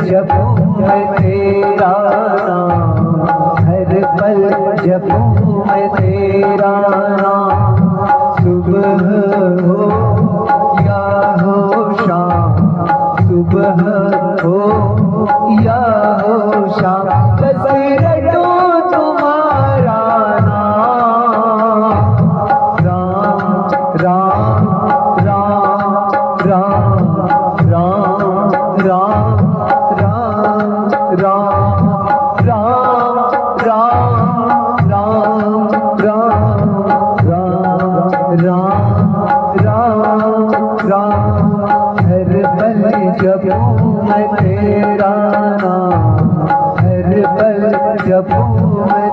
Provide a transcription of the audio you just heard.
जपूं मैं तेरा नाम, हर पल जपूं मैं तेरा नाम। सुबह हो या हो शाम, सुबह हो या हो शाम, बस रटूं तुम्हारा नाम। राम राम राम राम राम राम राम राम राम राम राम राम राम राम राम। हर पल जपूं मैं तेरा नाम, हर पल जपूं मैं